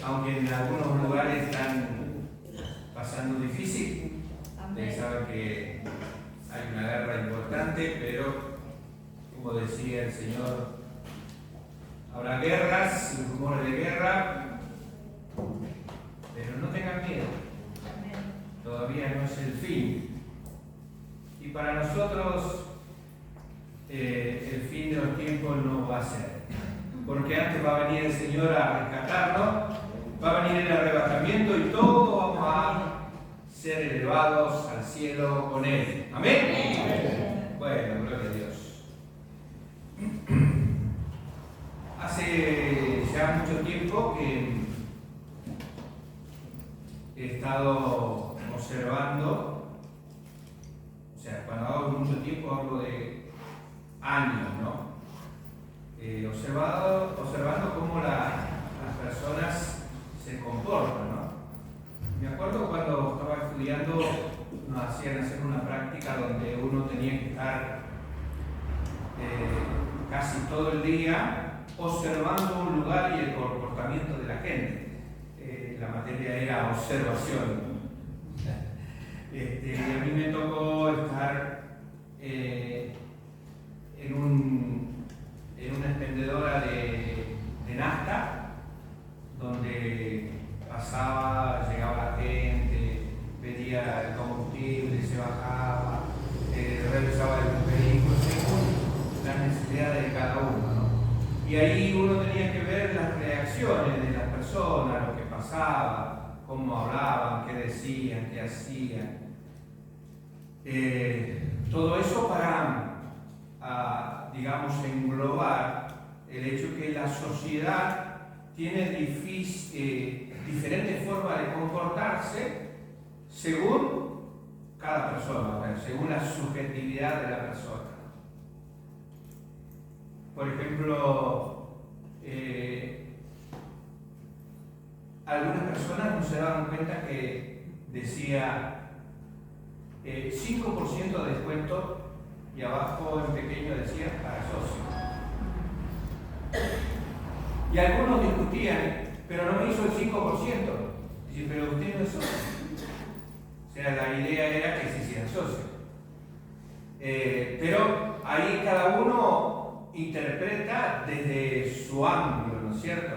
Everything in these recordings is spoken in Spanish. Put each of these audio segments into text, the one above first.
aunque en algunos lugares están pasando difícil. Ustedes saben que hay una guerra importante, pero como decía el Señor, habrá guerras y rumores de guerra, pero no tengan miedo. Todavía no es el fin. Y para nosotros el fin de los tiempos no va a ser. Porque antes va a venir el Señor a rescatarnos, va a venir el arrebatamiento y todos vamos a ser elevados al cielo con Él. ¿Amén? Bueno, gloria a Dios. Hace ya mucho tiempo que he estado observando, o sea, cuando hablo mucho tiempo hablo de años, ¿no? Observando cómo las personas se comportan, ¿no? Me acuerdo cuando estaba estudiando, nos hacían hacer una práctica donde uno tenía que estar casi todo el día observando un lugar y el comportamiento de la gente. La materia era observación. Y a mí me tocó estar en una expendedora de nafta, donde llegaba la gente, pedía el combustible, se bajaba, revisaba el vehículo según las necesidades de cada uno, ¿no? Y ahí uno tenía que ver las reacciones de las personas, lo que pasaba, cómo hablaban, qué decían, qué hacían. Todo eso para, digamos, englobar el hecho que la sociedad tiene diferentes formas de comportarse según cada persona, según la subjetividad de la persona. Por ejemplo, algunas personas no se daban cuenta que decía 5% de descuento y abajo en pequeño decía para socio. Y algunos discutían, pero no me hizo el 5%. Dice, pero usted no es socio. O sea, la idea era que se hicieran socios. Pero ahí cada uno interpreta desde su ángulo, ¿no es cierto?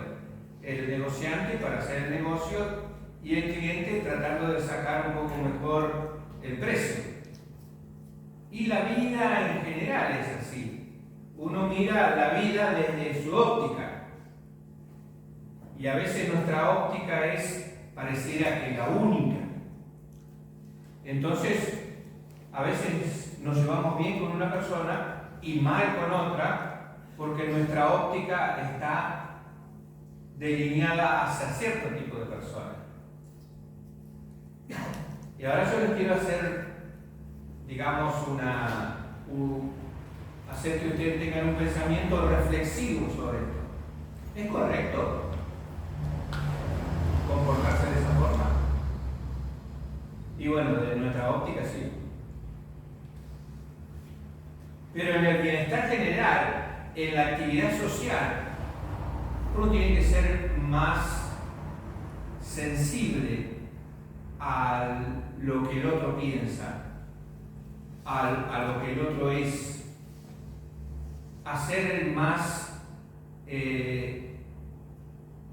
El negociante para hacer el negocio y el cliente tratando de sacar un poco mejor el precio. Y la vida en general es así. Uno mira la vida desde su óptica. Y a veces nuestra óptica pareciera que la única. Entonces, a veces nos llevamos bien con una persona y mal con otra, porque nuestra óptica está delineada hacia cierto tipo de persona. Y ahora yo les quiero hacer, digamos, hacer que ustedes tengan un pensamiento reflexivo sobre esto. ¿Es correcto comportarse de esa forma? Y bueno, de nuestra óptica sí. Pero en el bienestar general, en la actividad social, uno tiene que ser más sensible a lo que el otro piensa, a lo que el otro es, a ser más,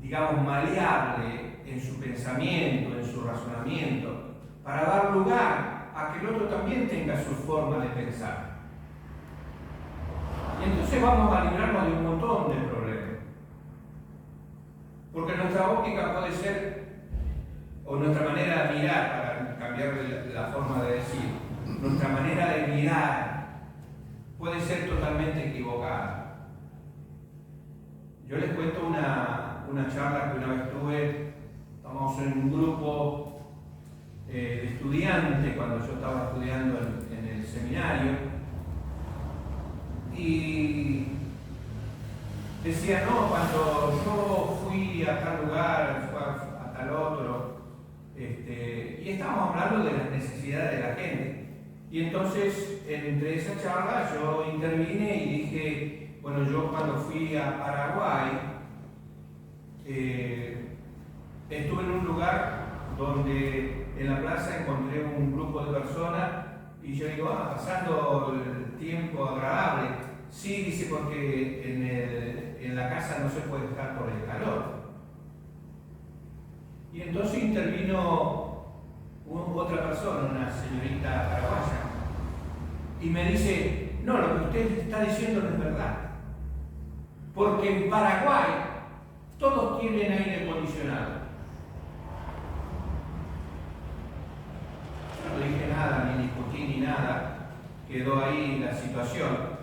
digamos, maleable en su pensamiento, en su razonamiento, para dar lugar a que el otro también tenga su forma de pensar. Y entonces vamos a librarnos de un montón de problemas. Porque nuestra óptica puede ser, o nuestra manera de mirar, para cambiar la forma de decir, nuestra manera de mirar puede ser totalmente equivocada. Yo les cuento una charla que una vez tuve, estábamos en un grupo de estudiantes cuando yo estaba estudiando en el seminario, y decía, no, cuando yo fui a tal lugar, a tal otro, y estábamos hablando de las necesidades de la gente. Y entonces, entre esa charla, yo intervine y dije, bueno, yo cuando fui a Paraguay, Estuve en un lugar donde en la plaza encontré un grupo de personas y yo digo, pasando el tiempo agradable. Sí, dice, porque en la casa no se puede estar por el calor. Y entonces intervino otra persona, una señorita paraguaya, y me dice, no, lo que usted está diciendo no es verdad. Porque en Paraguay todos tienen aire acondicionado. Yo no dije nada, ni discutí ni nada, quedó ahí la situación.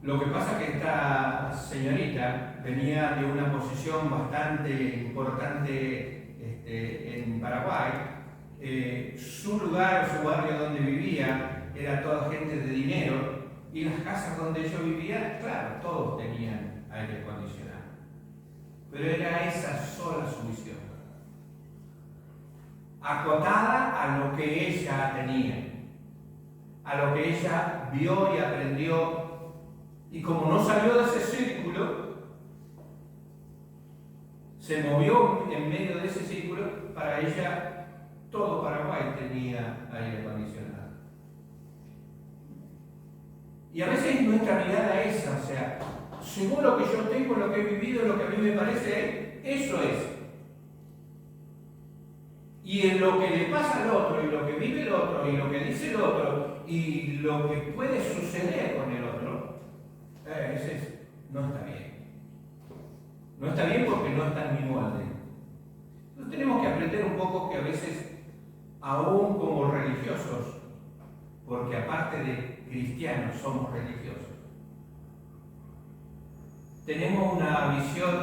Lo que pasa es que esta señorita venía de una posición bastante importante en Paraguay. Su lugar, su barrio donde vivía, era toda gente de dinero, y las casas donde yo vivía, claro, todos tenían aire acondicionado. Pero era esa sola su visión, acotada a lo que ella tenía, a lo que ella vio y aprendió. Y como no salió de ese círculo, se movió en medio de ese círculo. Para ella todo Paraguay tenía aire acondicionado. Y a veces nuestra mirada es esa, o sea, según lo que yo tengo, lo que he vivido, lo que a mí me parece, eso es. Y en lo que le pasa al otro, y lo que vive el otro, y lo que dice el otro, y lo que puede suceder con el otro, ese no está bien. No está bien porque no está en mi molde. Entonces tenemos que aprender un poco que a veces, aún como religiosos, porque aparte de cristianos somos religiosos, tenemos una visión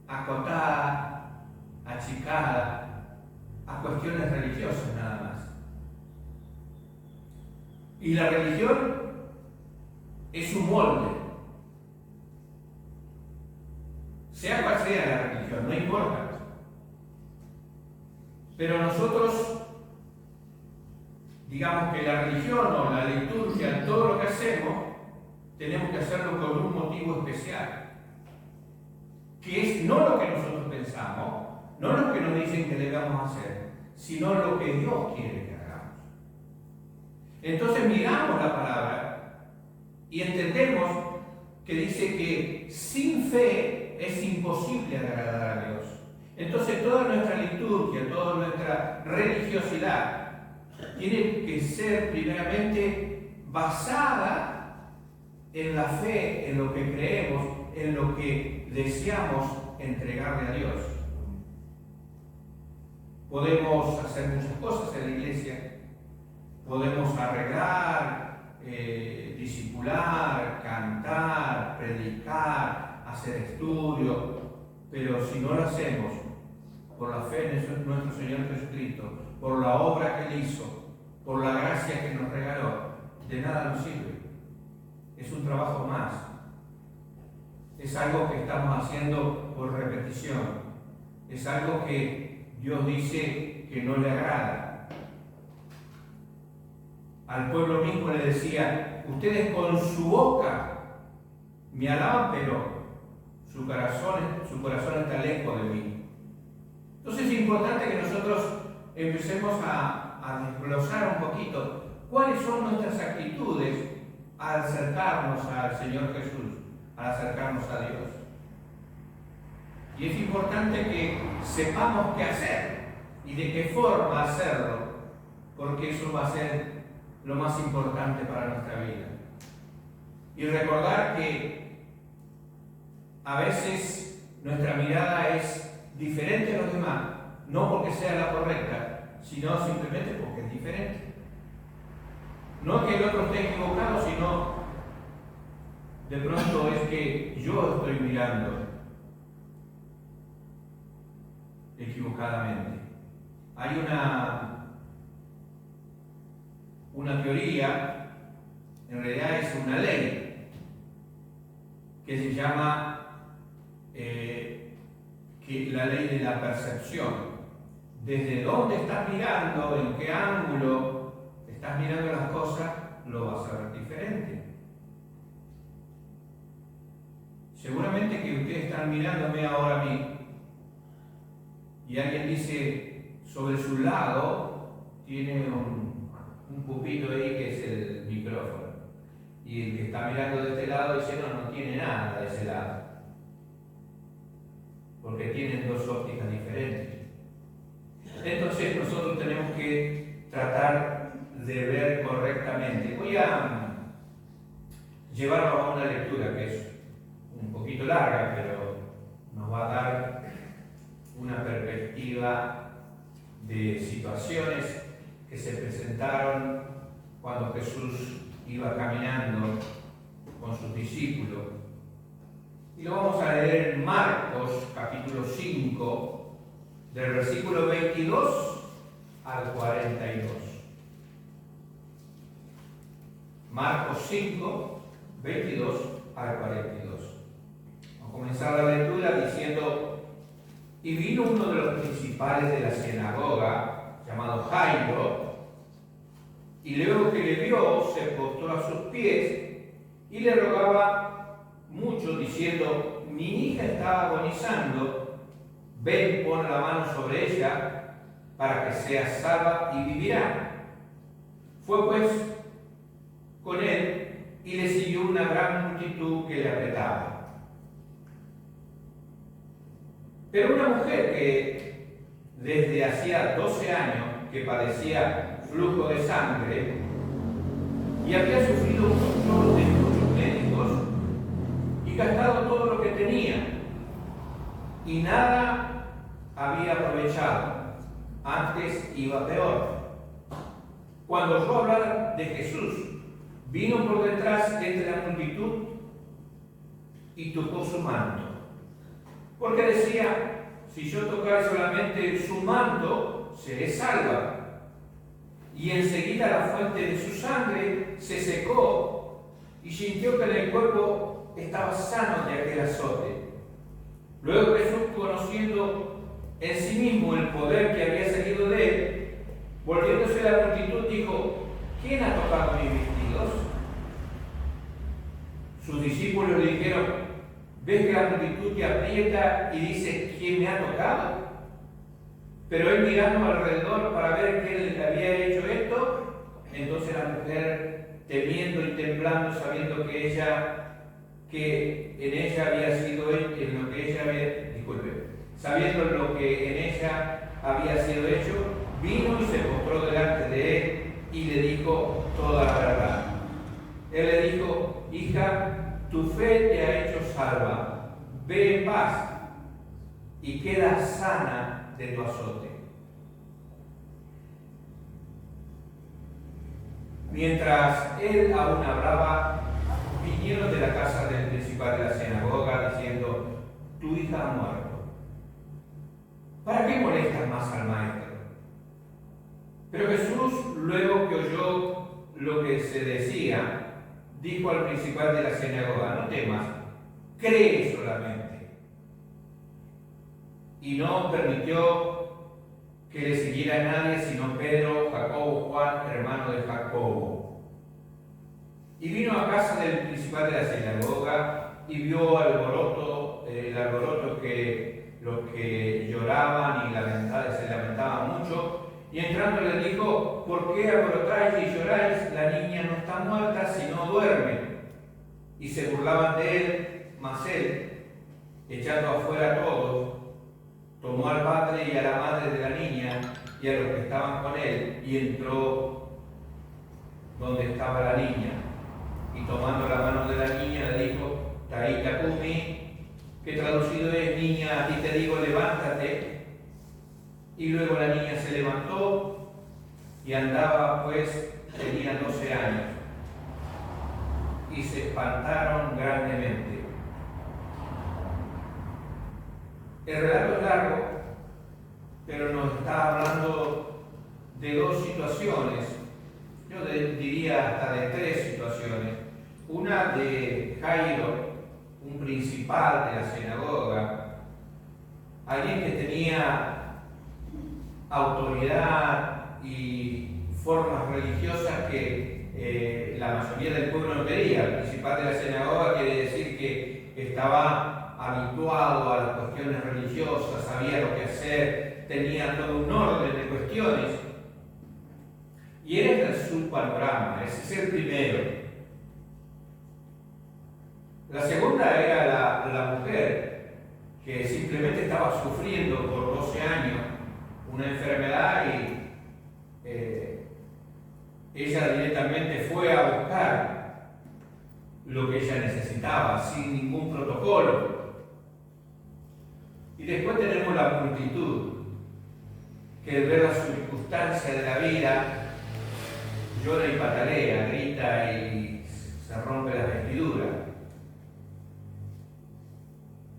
acotada, achicada, a cuestiones religiosas nada más. Y la religión es un molde. Sea cual sea la religión, no importa. Pero nosotros, digamos que la religión o la liturgia, todo lo que hacemos, tenemos que hacerlo con un motivo especial. Que es no lo que nosotros pensamos, no lo que nos dicen que debamos hacer, sino lo que Dios quiere que hagamos. Entonces miramos la palabra y entendemos que dice que sin fe es imposible agradar a Dios. Entonces toda nuestra liturgia, toda nuestra religiosidad tiene que ser primeramente basada en la fe, en lo que creemos, en lo que deseamos entregarle a Dios. Podemos hacer muchas cosas en la iglesia, podemos arreglar, discipular, cantar, predicar, hacer estudio, pero si no lo hacemos por la fe en nuestro Señor Jesucristo, por la obra que Él hizo, por la gracia que nos regaló, de nada nos sirve. Es un trabajo más. Es algo que estamos haciendo por repetición. Es algo que Dios dice que no le agrada. Al pueblo mismo le decía, ustedes con su boca me alaban, pero su corazón está lejos de mí. Entonces es importante que nosotros empecemos a desglosar un poquito cuáles son nuestras actitudes al acercarnos al Señor Jesús, al acercarnos a Dios. Y es importante que sepamos qué hacer y de qué forma hacerlo, porque eso va a ser lo más importante para nuestra vida. Y recordar que a veces nuestra mirada es diferente a los demás, no porque sea la correcta, sino simplemente porque es diferente. No que el otro esté equivocado, sino de pronto es que yo estoy mirando equivocadamente. Hay una teoría, en realidad es una ley, que se llama que la ley de la percepción. Desde dónde estás mirando, en qué ángulo estás mirando las cosas, lo vas a ver diferente. Seguramente que ustedes están mirándome ahora a mí y alguien dice, sobre su lado tiene un pupito ahí que es el micrófono. Y el que está mirando de este lado dice, no tiene nada de ese lado. Porque tienen dos ópticas diferentes. Entonces nosotros tenemos que tratar de ver correctamente. Voy a llevarlo a una lectura que es un poquito larga, pero nos va a dar una perspectiva de situaciones que se presentaron cuando Jesús iba caminando con sus discípulos. Y lo vamos a leer en Marcos capítulo 5, del versículo 22 al 42. Marcos 5, 22 al 42. Vamos a comenzar la lectura diciendo: y vino uno de los principales de la sinagoga, llamado Jairo, y luego que le vio, se postró a sus pies y le rogaba mucho, diciendo: mi hija está agonizando, ven, pon la mano sobre ella, para que sea salva y vivirá. Fue pues con él, y le siguió una gran multitud que le apretaba. Pero una mujer que desde hacía 12 años que padecía flujo de sangre y había sufrido un control de muchos médicos y gastado todo lo que tenía, y nada había aprovechado, antes iba peor. Cuando oyó hablar de Jesús, vino por detrás entre la multitud y tocó su manto, porque decía: si yo tocare solamente su manto, seré salva. Y enseguida la fuente de su sangre se secó y sintió que en el cuerpo estaba sano de aquel azote. Luego Jesús, conociendo en sí mismo el poder que había salido de él, volviéndose a la multitud, dijo: ¿quién ha tocado mis vestidos? Sus discípulos le dijeron: ¿ves que la multitud te aprieta y dice: ¿quién me ha tocado? Pero él, mirando alrededor para ver quién le había hecho esto, entonces la mujer, temiendo y temblando, sabiendo que en ella había sido en lo que ella había, sabiendo lo que en ella había sido hecho, vino y se postró delante de él y le dijo toda la verdad. Él le dijo: hija, tu fe te ha hecho salva, ve en paz y queda sana de tu azote. Mientras él aún hablaba, vinieron de la casa del principal de la sinagoga diciendo: tu hija ha muerto. ¿Para qué molestas más al maestro? Pero Jesús, luego que oyó lo que se decía, dijo al principal de la sinagoga: no temas, cree solamente. Y no permitió que le siguiera nadie sino Pedro, Jacobo, Juan, hermano de Jacobo. Y vino a casa del principal de la sinagoga y vio el alboroto que los que lloraban y se lamentaban mucho. Y entrando le dijo: ¿por qué alborotáis y lloráis? La niña no está muerta, sino duerme. Y se burlaban de él, mas él, echando afuera a todos, tomó al padre y a la madre de la niña y a los que estaban con él, y entró donde estaba la niña. Y tomando la mano de la niña le dijo: Talita cumi, que traducido es: niña, a ti te digo, levántate. Y luego la niña se levantó y andaba, pues tenía 12 años. Y se espantaron grandemente. El relato es largo, pero nos está hablando de dos situaciones. Yo diría hasta de tres situaciones. Una de Jairo, un principal de la sinagoga, alguien que tenía autoridad y formas religiosas que la mayoría del pueblo no quería. El principal de la sinagoga quiere decir que estaba habituado a las cuestiones religiosas, sabía lo que hacer, tenía todo un orden de cuestiones. Y era el su panorama, ese es el primero. La segunda era la mujer, que simplemente estaba sufriendo por 12 años una enfermedad y ella directamente fue a buscar lo que ella necesitaba, sin ningún protocolo. Y después tenemos la multitud, que al ver las circunstancias de la vida, llora y patalea, grita y se rompe la vestidura.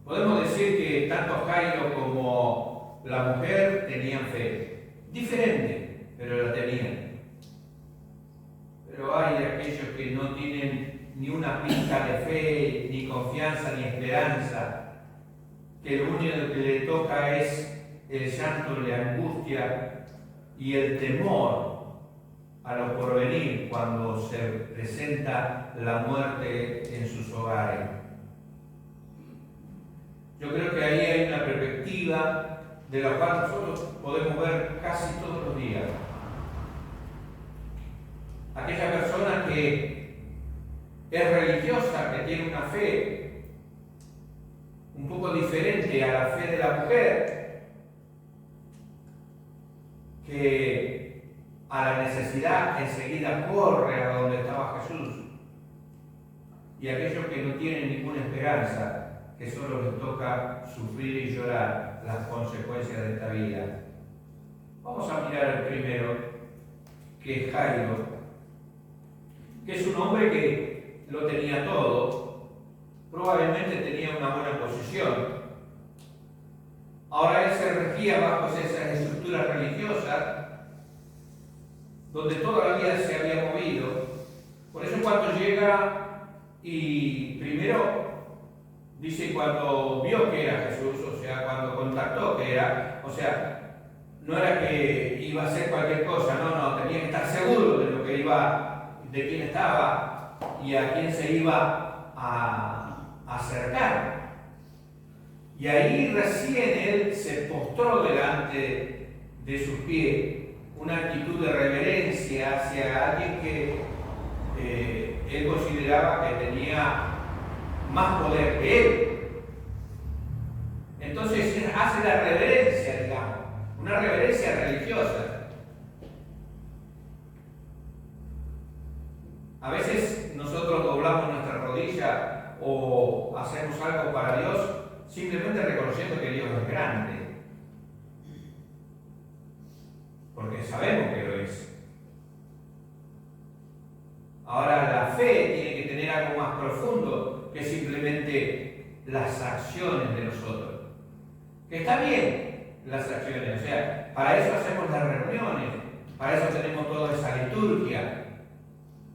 Podemos decir que tanto Jairo como la mujer tenían fe, diferente, pero la tenían. Pero hay aquellos que no tienen ni una pizca de fe, ni confianza, ni esperanza, que lo único que le toca es el llanto, la angustia y el temor a lo porvenir cuando se presenta la muerte en sus hogares. Yo creo que ahí hay una perspectiva de la cual nosotros podemos ver casi todos los días. Aquella persona que es religiosa, que tiene una fe un poco diferente a la fe de la mujer, que a la necesidad enseguida corre a donde estaba Jesús, y aquellos que no tienen ninguna esperanza, que solo les toca sufrir y llorar las consecuencias de esta vida. Vamos a mirar el primero, que es Jairo, que es un hombre que lo tenía todo, probablemente tenía una buena posición. Ahora él se regía bajo esas estructuras religiosas, donde toda la vida se había movido. Por eso cuando llega y primero dice cuando vio que era Jesús, o sea, cuando contactó que era, o sea, no era que iba a hacer cualquier cosa, no, tenía que estar seguro de lo que iba, de quién estaba y a quién se iba a acercar. Y ahí recién él se postró delante de sus pies, una actitud de reverencia hacia alguien que él consideraba que tenía más poder que él. Entonces hace la reverencia, digamos, una reverencia religiosa. A veces nosotros doblamos nuestra rodilla o hacemos algo para Dios simplemente reconociendo que Dios es grande, porque sabemos que lo es. Ahora la fe tiene que tener algo más profundo que simplemente las acciones de nosotros. Que está bien las acciones, o sea, para eso hacemos las reuniones, para eso tenemos toda esa liturgia,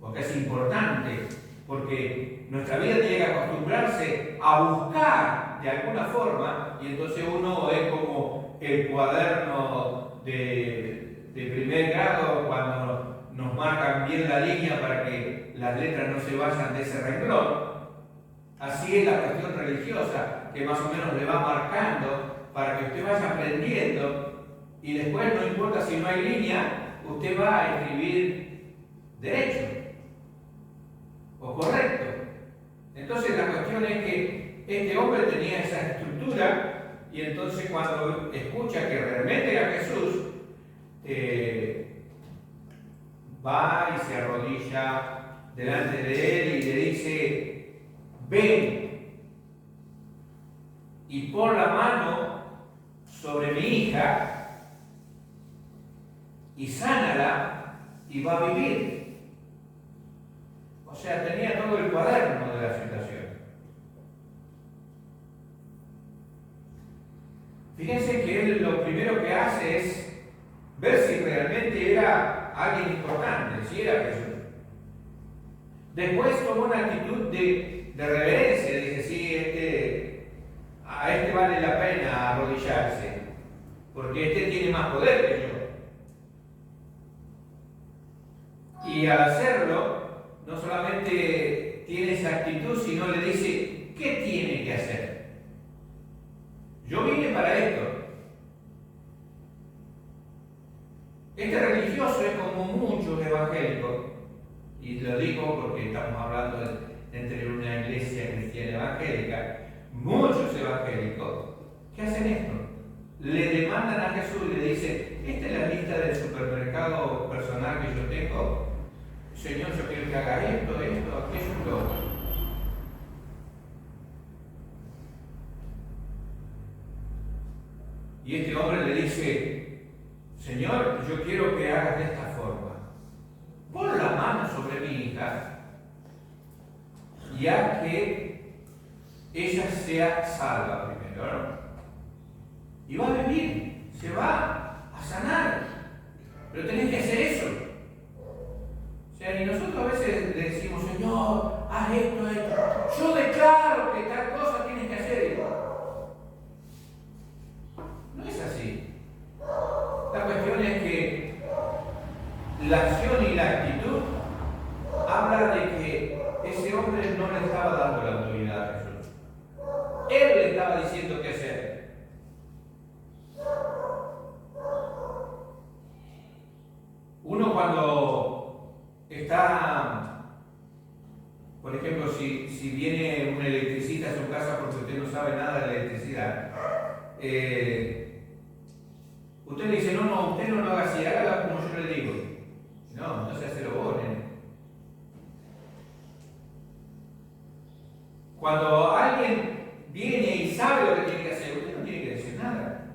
porque es importante, porque nuestra vida tiene que acostumbrarse a buscar de alguna forma, y entonces uno es como el cuaderno de primer grado cuando nos marcan bien la línea para que las letras no se vayan de ese renglón. Así es la cuestión religiosa, que más o menos le va marcando para que usted vaya aprendiendo y después, no importa si no hay línea, usted va a escribir derecho o correcto. Entonces la cuestión es que este hombre tenía esa estructura y entonces cuando escucha que realmente era Jesús, va y se arrodilla delante de él y le dice: ven y pon la mano sobre mi hija y sánala y va a vivir. O sea, tenía todo el cuaderno de la situación. Fíjense que él lo primero que hace es ver si realmente era alguien importante, si era Jesús. Después tomó una actitud de reverencia, dice: sí, a este vale la pena arrodillarse, porque este tiene más poder que yo. Y al hacerlo, no solamente tiene esa actitud, sino le dice: ¿qué tiene que hacer? Yo vine para esto. evangélicos, y lo digo porque estamos hablando entre una iglesia cristiana evangélica, muchos evangélicos que hacen esto. Le demandan a Jesús y le dicen, esta es la lista del supermercado personal que yo tengo. Señor, yo quiero que haga esto, aquello, lo otro. Y este hombre le dice, Señor, yo quiero que hagas de esta forma. Pon la mano sobre mi hija y haz que ella sea salva primero, ¿no? Y va a vivir, se va a sanar. Pero tenés que hacer eso. O sea, y nosotros a veces le decimos, Señor, haz esto. Yo declaro que tal cosa tienes que hacer. No es así. La cuestión es que la acción y la actitud habla de que ese hombre no le estaba dando la autoridad a Jesús. Él le estaba diciendo qué hacer. Uno cuando está, por ejemplo, si viene un electricista a su casa porque usted no sabe nada de electricidad, usted le dice, no, usted no lo haga así, hágalo como yo le digo. No, entonces hacelo vos, nene. Cuando alguien viene y sabe lo que tiene que hacer, usted no tiene que decir nada.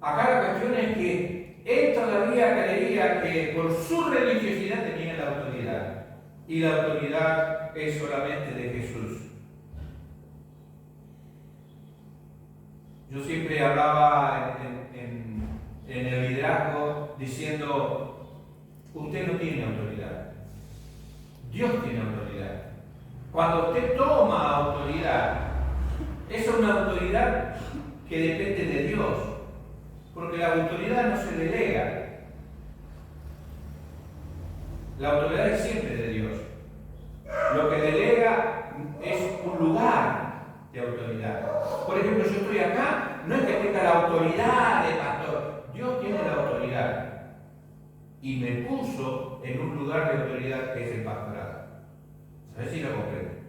Acá la cuestión es que él todavía creía que por su religiosidad tenía la autoridad. Y la autoridad es solamente de Jesús. Yo siempre hablaba en el liderazgo diciendo, usted no tiene autoridad. Dios tiene autoridad. Cuando usted toma autoridad, es una autoridad que depende de Dios. Porque la autoridad no se delega. La autoridad es siempre de Dios. Lo que delega es un lugar de autoridad. Por ejemplo, yo estoy acá, no es que tenga la autoridad de pastor. Dios tiene la autoridad. Y me puso en un lugar de autoridad que es el pastorado. ¿Sabes si lo comprende?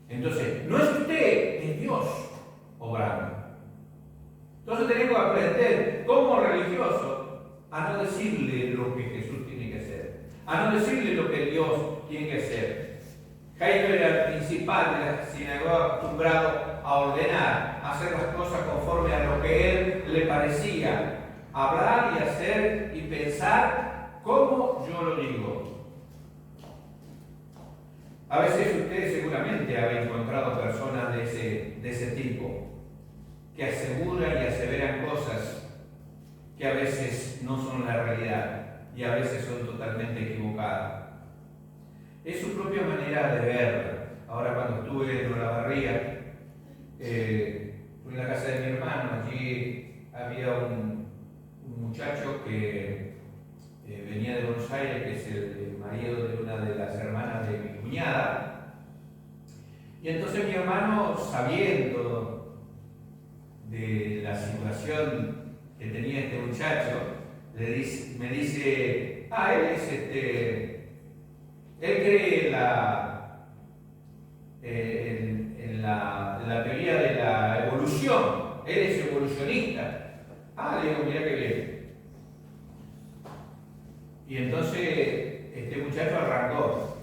Entonces, no es usted, es Dios obrando. Entonces tenemos que aprender como religioso a no decirle lo que Jesús tiene que hacer, a no decirle lo que Dios tiene que hacer. Jairo era el principal de la sinagoga, acostumbrado a ordenar, a hacer las cosas conforme a lo que él le parecía, hablar y hacer y pensar como yo lo digo. A veces ustedes seguramente han encontrado personas de ese tipo, que aseguran y aseveran cosas que a veces no son la realidad y a veces son totalmente equivocadas. Es su propia manera de ver. Ahora cuando estuve en Olavarría, fui en la casa de mi hermano, allí había un muchacho que venía de Buenos Aires, que es el marido de una de las hermanas de mi cuñada. Y entonces mi hermano, sabiendo de la situación que tenía este muchacho, me dice, él cree en la teoría de la evolución, él es evolucionista. Le digo, mira qué bien. Y entonces este muchacho arrancó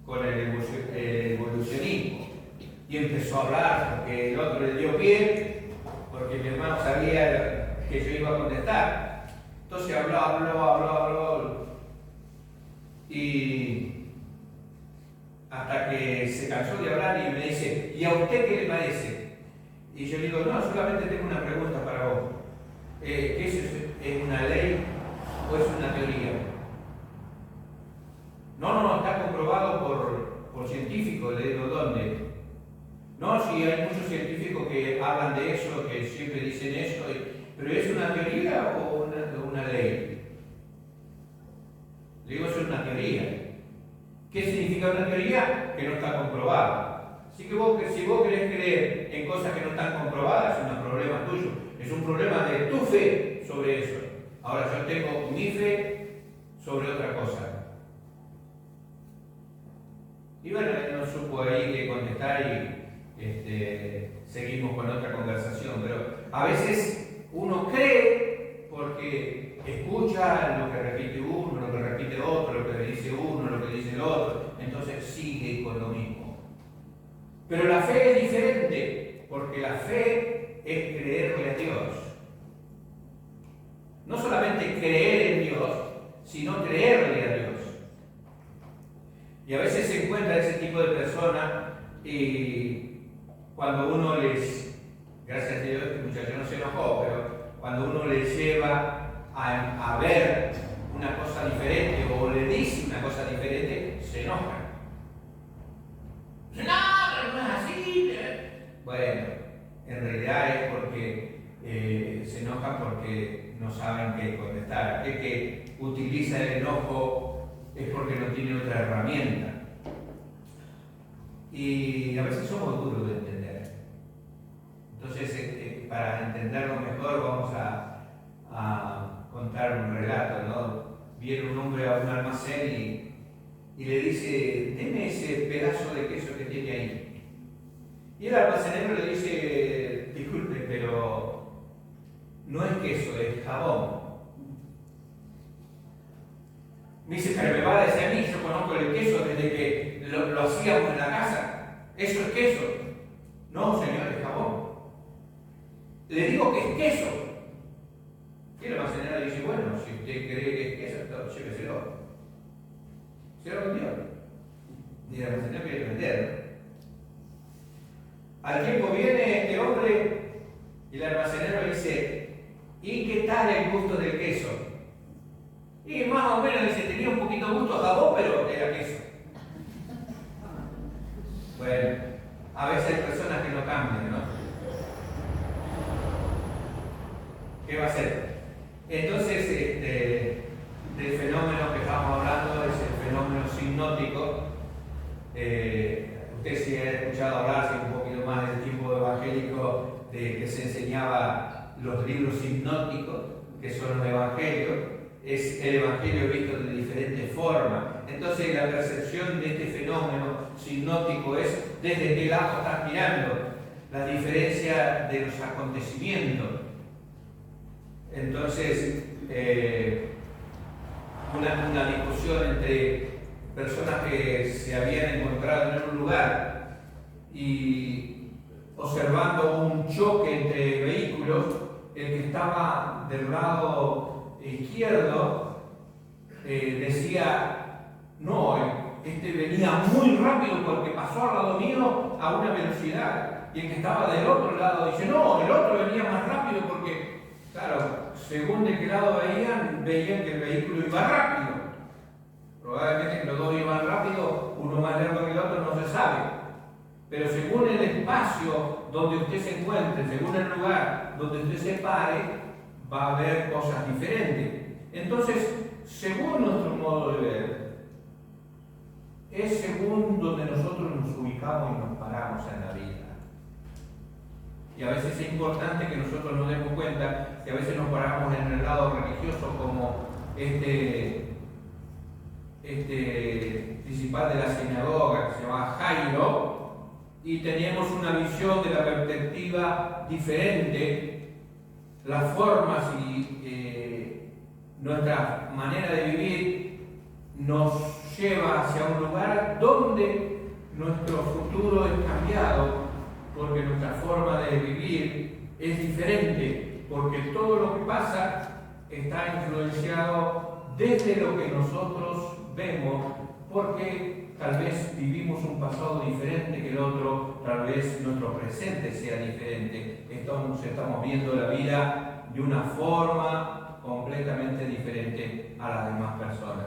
con el evolucionismo y empezó a hablar porque el otro le dio pie, porque mi hermano sabía que yo iba a contestar. Entonces habló, y hasta que se cansó de hablar y me dice, ¿y a usted qué le parece? Y yo digo, no, solamente tengo una pregunta para vos. ¿Qué es una ley o es una teoría? No, está comprobado por científicos. Le digo, ¿dónde? No, sí, hay muchos científicos que hablan de eso, que siempre dicen eso, pero ¿es una teoría o una ley? Le digo, eso es una teoría. ¿Qué significa una teoría? Que no está comprobada. Así que si vos querés creer en cosas que no están comprobadas, es un problema tuyo. Es un problema de tu fe sobre eso. Ahora yo tengo mi fe sobre otra cosa. Y bueno, él no supo ahí qué contestar y seguimos con otra conversación. Pero a veces uno cree porque escucha lo que repite uno, lo que repite otro, lo que dice uno, lo que dice el otro, entonces sigue con lo mismo. Pero la fe es diferente, porque la fe es creerle a Dios. No solamente creer en Dios, sino creerle a Dios. Y a veces se encuentra ese tipo de personas y cuando uno les, gracias a Dios este muchacho no se enojó, pero cuando uno les lleva a ver una cosa diferente o le dice una cosa diferente, se enojan. No es así. Bueno, en realidad es porque se enojan porque no saben qué contestar. El que utiliza el enojo es porque no tiene otra herramienta. Y a veces somos duros de entender. Entonces, para entenderlo mejor, vamos a contar un relato, ¿no? Viene un hombre a un almacén y le dice: deme ese pedazo de queso que tiene ahí. Y el almacenero le dice: disculpe, pero no es queso, es jabón. Me dice: pero me va a decir a mí, yo conozco el queso desde que lo hacíamos en la casa. ¿Eso es queso? No, señor, es jabón. Le digo que es queso. Y el almacenero dice: bueno, si usted cree que es queso, lléveselo. Se lo vendió. Y el almacenero quiere vender. Al tiempo viene este hombre y el almacenero dice: ¿y qué tal el gusto del queso? Y más o menos dice: tenía un poquito gusto a jabón, pero era queso. Bueno, a veces hay personas que no cambian, ¿no? ¿Qué va a hacer? Entonces, del fenómeno que estamos hablando es el fenómeno sinóptico. Usted si ha escuchado hablar un poquito más del tiempo evangélico, de que se enseñaba los libros sinópticos, que son los evangelios. Es el evangelio visto de diferentes formas. Entonces la percepción de este fenómeno sinóptico es desde qué lado estás mirando, la diferencia de los acontecimientos. Entonces, una discusión entre personas que se habían encontrado en un lugar y observando un choque entre vehículos, el que estaba del lado izquierdo decía: no, este venía muy rápido porque pasó al lado mío a una velocidad. Y el que estaba del otro lado dice: no, el otro venía más rápido porque, claro, según de qué lado veían que el vehículo iba rápido. Probablemente los dos iban rápido, uno más lento que el otro, no se sabe. Pero según el espacio donde usted se encuentre, según el lugar donde usted se pare, va a haber cosas diferentes. Entonces, según nuestro modo de ver, es según donde nosotros nos ubicamos y nos paramos en la vida. Y a veces es importante que nosotros nos demos cuenta que a veces nos paramos en el lado religioso, como este principal de la sinagoga que se llama Jairo, y teníamos una visión de la perspectiva diferente, las formas y nuestra manera de vivir nos lleva hacia un lugar donde nuestro futuro es cambiado, porque nuestra forma de vivir es diferente, porque todo lo que pasa está influenciado desde lo que nosotros vemos, porque tal vez vivimos un pasado diferente que el otro, tal vez nuestro presente sea diferente. Estamos viendo la vida de una forma completamente diferente a las demás personas.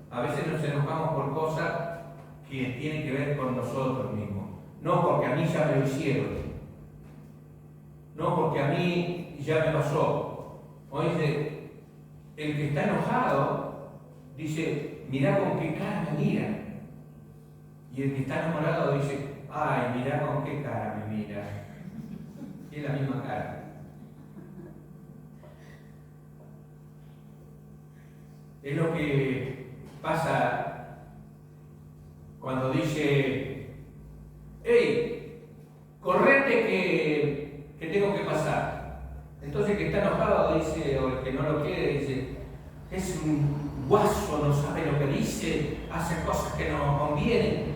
A veces nos enojamos por cosas que tienen que ver con nosotros mismos. No porque a mí ya me lo hicieron. No porque a mí ya me pasó. Oye, el que está enojado dice: mirá con qué cara me mira. Y el que está enamorado dice: ay, mirá con qué cara me mira. Es la misma cara. Es lo que pasa cuando dice, hey, correte que tengo que pasar. Entonces el que está enojado dice, o el que no lo quiere dice, es un guaso, no sabe lo que dice, hace cosas que no convienen.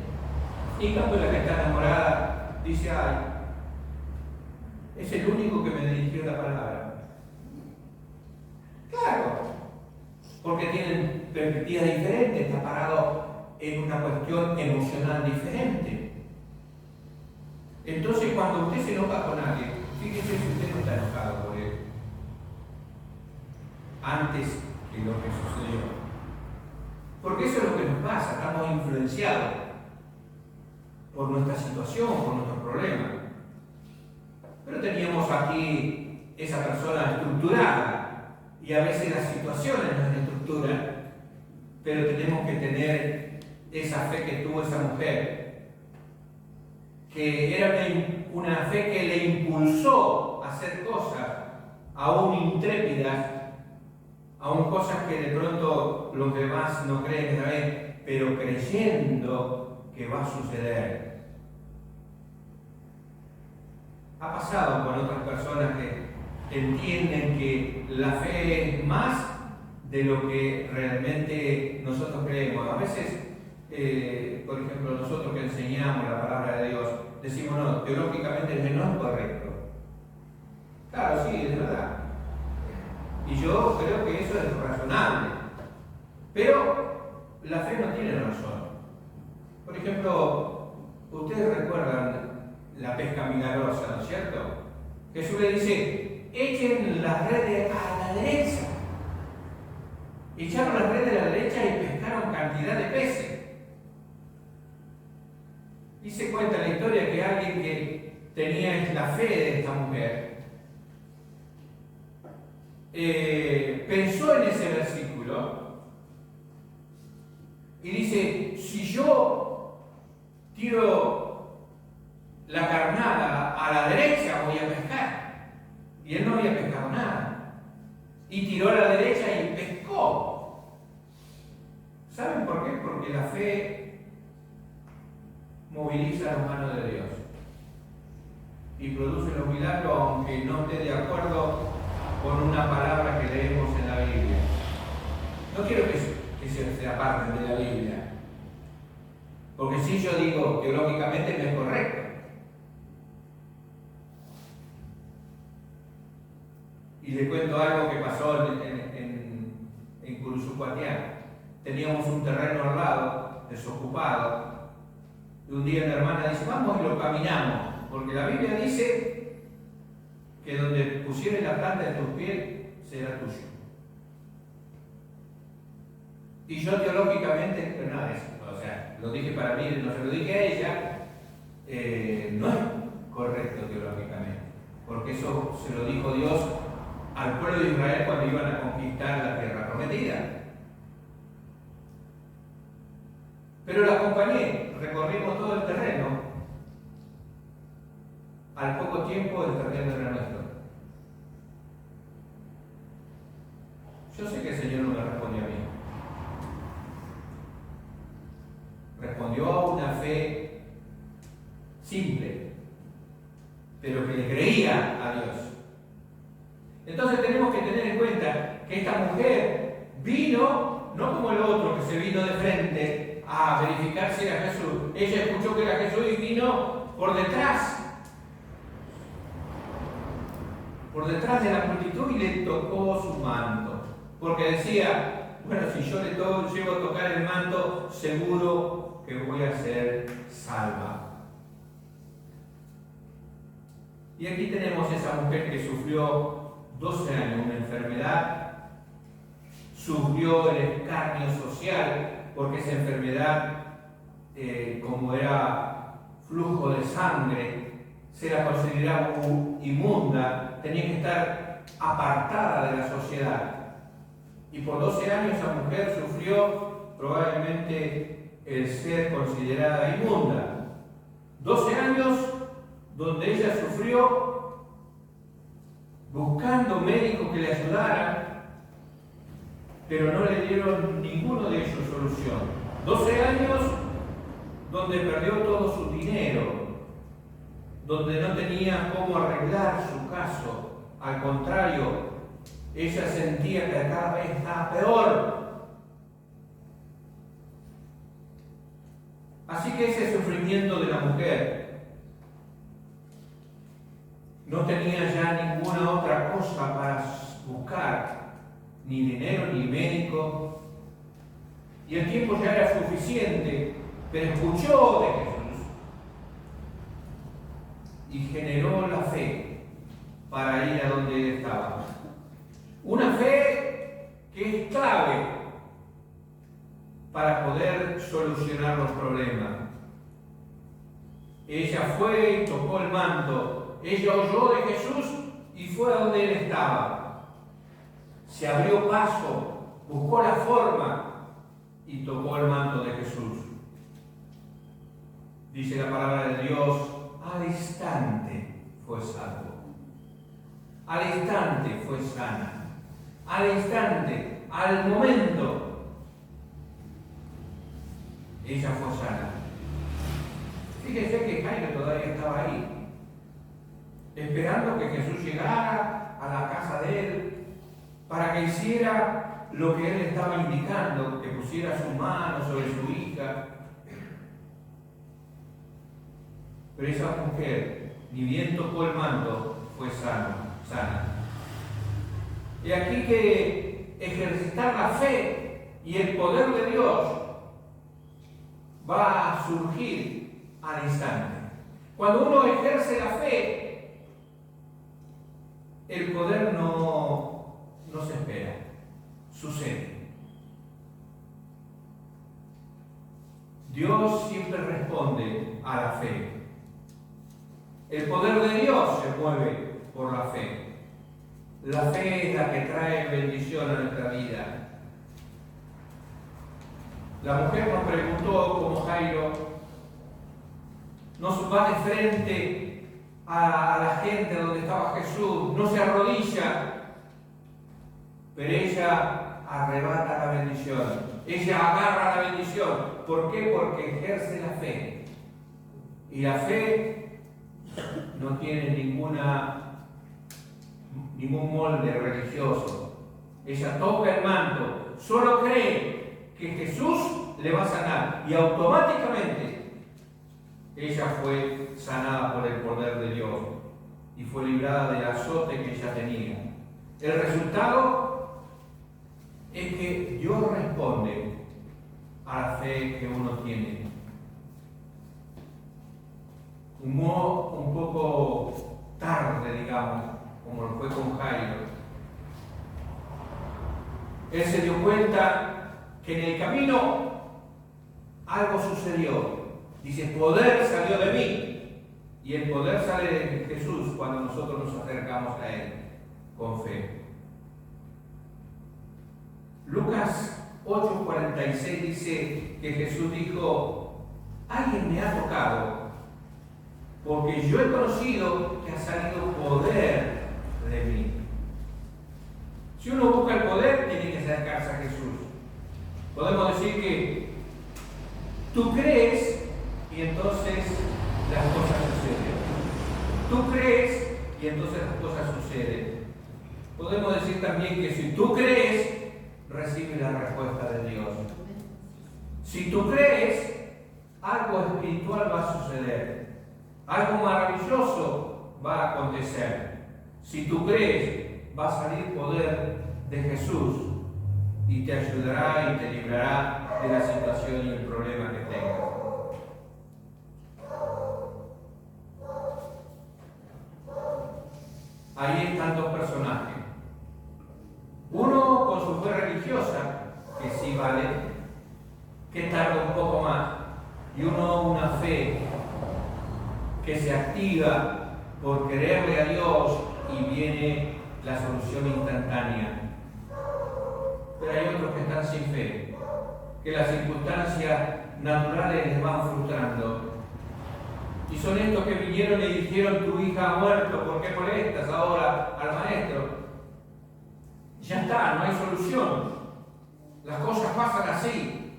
Y en cambio la que está enamorada dice, ay, es el único que me dirigió la palabra. Claro, porque tienen perspectivas diferentes, está parado en una cuestión emocional diferente. Entonces cuando usted se enoja con alguien, fíjese si usted no está enojado por él antes de lo que sucedió. Porque eso es lo que nos pasa, estamos influenciados por nuestra situación, por nuestros problemas. Pero teníamos aquí esa persona estructurada y a veces las situaciones nos estructuran, pero tenemos que tener esa fe que tuvo esa mujer, que era una fe que le impulsó a hacer cosas aún intrépidas, aún cosas que de pronto los demás no creen esta vez, pero creyendo que va a suceder. Ha pasado con otras personas que entienden que la fe es más de lo que realmente nosotros creemos. A veces, por ejemplo, nosotros que enseñamos la palabra de Dios, decimos, no, teológicamente no es correcto. Claro, sí, es verdad. Y yo creo que eso es razonable. Pero la fe no tiene razón. Por ejemplo, ustedes recuerdan la pesca milagrosa, ¿no es cierto? Jesús le dice, echen las redes a la derecha. Echaron las redes a la derecha y pescaron cantidad de peces. Y se cuenta la historia que alguien que tenía la fe de esta mujer pensó en ese versículo y dice, si yo tiro la carnada a la derecha voy a pescar. Y él no había pescado nada. Y tiró a la derecha y pescó. ¿Saben por qué? Porque la fe moviliza las manos de Dios y produce los milagros aunque no esté de acuerdo con una palabra que leemos en la Biblia. No quiero que se aparten de la Biblia, porque si yo digo teológicamente no es correcto. Y le cuento algo que pasó en Curuzucuatián. Teníamos un terreno al lado, desocupado, y un día mi hermana dice, vamos y lo caminamos, porque la Biblia dice que donde pusieres la planta de tus pies será tuyo. Y yo teológicamente, pero nada de eso, o sea, lo dije para mí, no se lo dije a ella, no es correcto teológicamente, porque eso se lo dijo Dios al pueblo de Israel cuando iban a conquistar la tierra prometida. Pero la acompañé, recorrimos todo el terreno. Al poco tiempo el terreno era nuestro. Yo sé que el Señor no me respondió a mí. Respondió a una fe simple, pero que le creía a Dios. Entonces tenemos que tener en cuenta que esta mujer vino, no como el otro que se vino de frente a verificar si era Jesús. Ella escuchó que era Jesús y vino por detrás de la multitud y le tocó su manto. Porque decía, bueno, si yo llego a tocar el manto, seguro que voy a ser salva. Y aquí tenemos esa mujer que sufrió 12 años una enfermedad, sufrió el escarnio social, porque esa enfermedad, como era flujo de sangre, se la consideraba inmunda, tenía que estar apartada de la sociedad. Y por 12 años esa mujer sufrió probablemente el ser considerada inmunda. 12 años donde ella sufrió buscando médicos que le ayudaran, pero no le dieron ninguno de ellos solución. 12 años donde perdió todo su dinero, donde no tenía cómo arreglar su caso. Al contrario, ella sentía que cada vez estaba peor. Así que ese sufrimiento de la mujer no tenía ya ninguna otra cosa para buscar, ni dinero ni médico, y el tiempo ya era suficiente, pero escuchó de Jesús y generó la fe para ir a donde él estaba. Una fe que es clave para poder solucionar los problemas. Ella fue y tocó el manto. Ella oyó de Jesús y fue a donde él estaba. Se abrió paso, buscó la forma y tocó el manto de Jesús. Dice la palabra de Dios, al instante fue salvo. Al instante fue sana. Al instante, al momento, ella fue sana. Fíjese que Jairo todavía estaba ahí, esperando que Jesús llegara a la casa de él para que hiciera lo que él estaba indicando, que pusiera su mano sobre su hija. Pero esa mujer, ni bien tocó el manto, fue sana. Y aquí que ejercitar la fe y el poder de Dios va a surgir al instante. Cuando uno ejerce la fe, el poder no se espera, sucede. Dios siempre responde a la fe. El poder de Dios se mueve por la fe. La fe es la que trae bendición a nuestra vida. La mujer nos preguntó, como Jairo, nos va de frente a la gente donde estaba Jesús, no se arrodilla, pero ella arrebata la bendición, ella agarra la bendición. ¿Por qué? Porque ejerce la fe. Y la fe no tiene ningún molde religioso. Ella toca el manto, solo cree que Jesús le va a sanar y automáticamente ella fue sanada por el poder de Dios y fue librada del azote que ella tenía. El resultado es que Dios responde a la fe que uno tiene. Un poco tarde, digamos, como lo fue con Jairo. Él se dio cuenta que en el camino algo sucedió. Dice, poder salió de mí. Y el poder sale de Jesús cuando nosotros nos acercamos a Él con fe. Lucas 8:46 dice que Jesús dijo, alguien me ha tocado, porque yo he conocido que ha salido poder de mí. Si uno busca el poder, tiene que acercarse a Jesús. Podemos decir que tú crees y entonces las cosas suceden. Tú crees y entonces las cosas suceden. Podemos decir también que si tú crees, recibes la respuesta de Dios. Si tú crees, algo espiritual va a suceder. Algo maravilloso va a acontecer. Si tú crees, va a salir poder de Jesús y te ayudará y te librará de la situación y el problema que tengas. Ahí están dos personajes. Uno con su fe religiosa, que sí vale, que tarda un poco más. Y uno una fe que se activa por creerle a Dios y viene la solución instantánea. Pero hay otros que están sin fe, que las circunstancias naturales les van frustrando. Y son estos que vinieron y le dijeron, tu hija ha muerto, ¿por qué molestas ahora al maestro? Ya está, no hay solución. las cosas pasan así.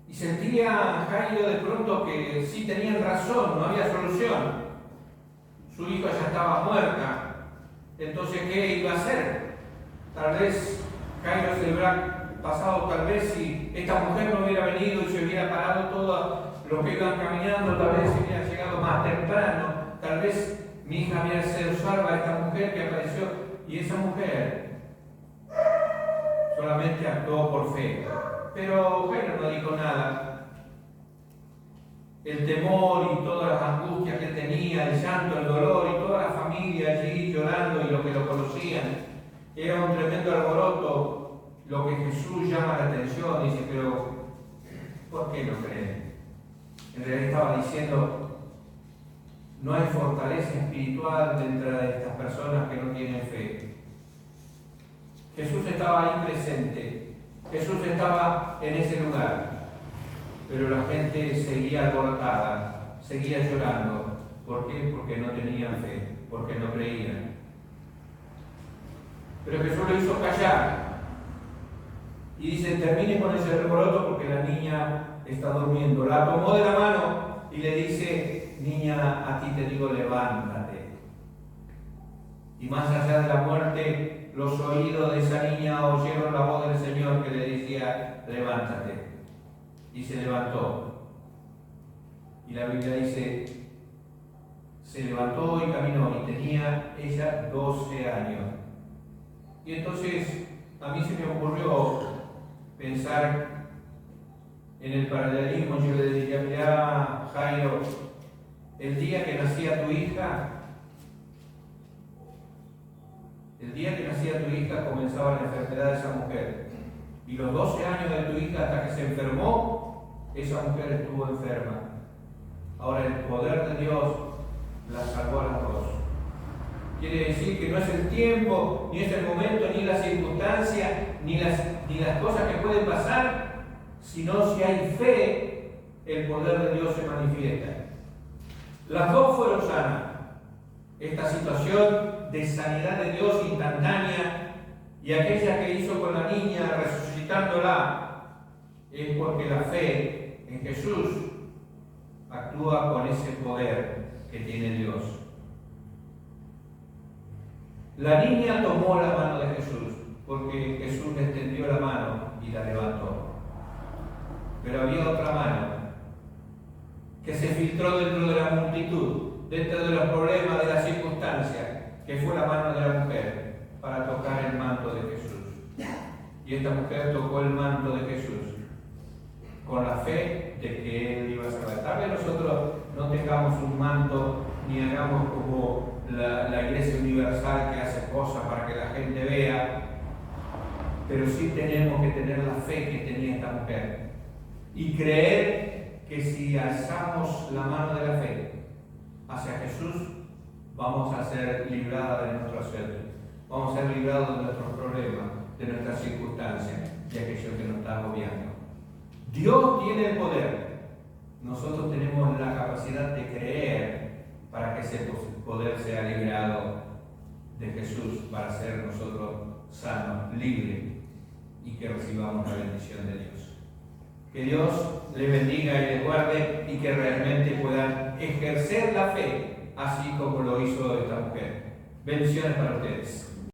Y sentía Jairo de pronto que sí tenían razón, no había solución. Su hija ya estaba muerta. Entonces, ¿qué iba a hacer? Tal vez Jairo se hubiera pasado, tal vez si esta mujer no hubiera venido y se hubiera parado todo lo que iban caminando, tal vez se hubiera llegado más temprano, tal vez mi hija hubiera sido salva a esta mujer que apareció. Y esa mujer solamente actuó por fe. Pero Jairo no dijo nada. El temor y todas las angustias que tenía, el llanto, el dolor y toda la familia allí llorando y los que lo conocían, era un tremendo alboroto. Lo que Jesús llama la atención, dice, pero ¿por qué no creen? En realidad estaba diciendo, no hay fortaleza espiritual dentro de estas personas que no tienen fe. Jesús estaba ahí presente, Jesús estaba en ese lugar, pero la gente seguía alborotada, seguía llorando. ¿Por qué? Porque no tenían fe, porque no creían. Pero Jesús lo hizo callar. Y dice, termine con ese alboroto porque la niña está durmiendo. La tomó de la mano y le dice, niña, a ti te digo, levántate. Y más allá de la muerte, los oídos de esa niña oyeron la voz del Señor que le decía, levántate. Y se levantó. Y la Biblia dice, se levantó y caminó, y tenía ella 12 años. Y entonces a mí se me ocurrió pensar en el paralelismo. Yo le diría, mirá, Jairo, el día que nacía tu hija, comenzaba la enfermedad de esa mujer. Y los 12 años de tu hija hasta que se enfermó, esa mujer estuvo enferma. Ahora el poder de Dios la salvó a las dos. Quiere decir que no es el tiempo, ni es el momento, ni la circunstancia, ni las cosas que pueden pasar, sino si hay fe, el poder de Dios se manifiesta. Las dos fueron sanas. Esta situación de sanidad de Dios instantánea y aquella que hizo con la niña resucitándola es porque la fe en Jesús actúa con ese poder que tiene Dios. La niña tomó la mano de Jesús porque Jesús le extendió la mano y la levantó. Pero había otra mano que se filtró dentro de la multitud, dentro de los problemas, de las circunstancias, que fue la mano de la mujer para tocar el manto de Jesús. Y esta mujer tocó el manto de Jesús con la fe de que Él iba a salvar. Tal vez nosotros no tengamos un manto ni hagamos como la Iglesia Universal que hace cosas para que la gente vea, pero sí tenemos que tener la fe que tenía esta mujer y creer que si alzamos la mano de la fe hacia Jesús, vamos a ser librados de nuestro suerte, vamos a ser librados de nuestros problemas, de nuestras circunstancias, de aquello que nos está agobiando. Dios tiene el poder, nosotros tenemos la capacidad de creer para que ese poder sea liberado de Jesús, para ser nosotros sanos, libres y que recibamos la bendición de Dios. Que Dios les bendiga y les guarde y que realmente puedan ejercer la fe así como lo hizo esta mujer. Bendiciones para ustedes.